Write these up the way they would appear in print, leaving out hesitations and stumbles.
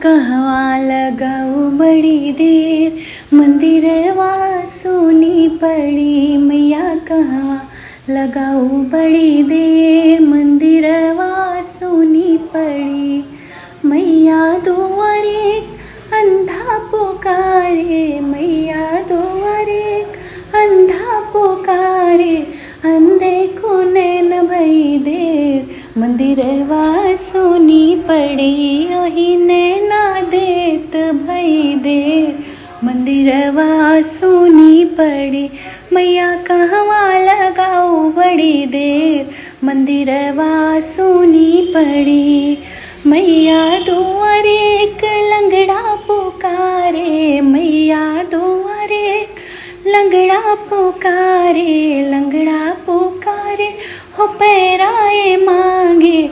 कहवा लगाऊ बड़ी देर, मंदिरवा सुनी पड़ी। मैया कहवा लगाऊ बड़ी देर, मंदिरवा सुनी पड़ी। मैया दुआरे अंधा पुकारे, मैया दुआरे अंधा पुकारे। अंधे को नैन भई देर, मंदिरवा सुनी पड़ी। ओही नैना देत भई देर, मंदिरवा सुनी पड़ी। मैया कहवा लगाऊ बड़ी देर, मंदिरवा सुनी पड़ी। मैया दुआरे एक लंगड़ा पुकारे, मैया दुआरे लंगड़ा पुकारे, लंगड़ा पुकारे। हो पैराए मांगे,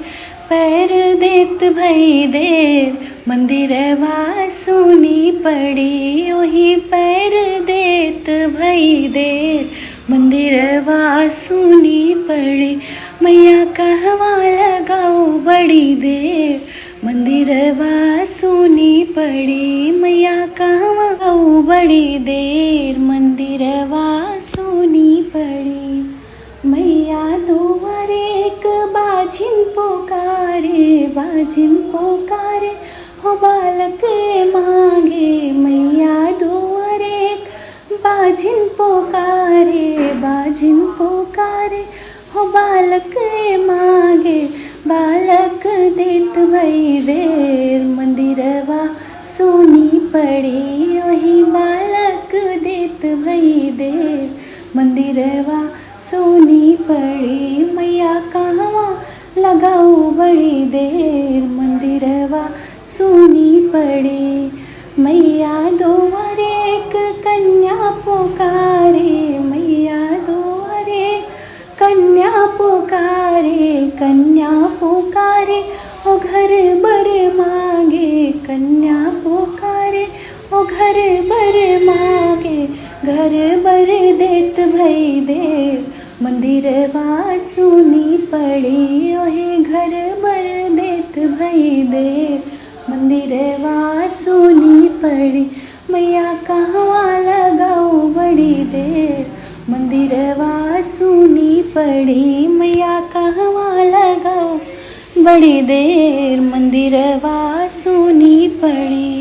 पैर देत भई देर, मंदिरवा सुनी पड़ी। ओही पैर देत भई देर, मंदिरवा सुनी पड़ी। मैया कहवा लगाऊ बड़ी देर, मंदिरवा सुनी पड़ी। मैया कहवा लगाऊ बड़ी देर, मंदिरवा सुनी पड़ी। मैया दुआरे एक बाजिन पुकारे, बाजिन पुकारे। हो बालक मांगे, मैया दुआरे एक बाजिन पुकारे, बाजिन पुकारे। हो बालक मांगे, बालक देत भई देर, मंदिरवा सुनी पड़ी। ओही बालक देत भई देर, मंदिरवा सुनी पड़ी। मैया कहवा लगाऊ बड़ी देर, मंदिरवा सुनी पड़ी। मैया दुआरे एक कन्या पुकारे, मैया दुआरे कन्या पुकारे, कन्या पुकारे। ओ घर बर मांगे, कन्या पुकारे। ओ घर बर मांगे, घर बर देत भई देर, मंदिरवा सुनी पड़ी। ओहे घर बर देत भई देर, मंदिरवा सुनी पड़ी। मैया कहवा लगाऊ बड़ी देर, मंदिरवा सुनी पड़ी। मैया कहवा लगाऊ बड़ी देर, मंदिरवा सुनी पड़ी।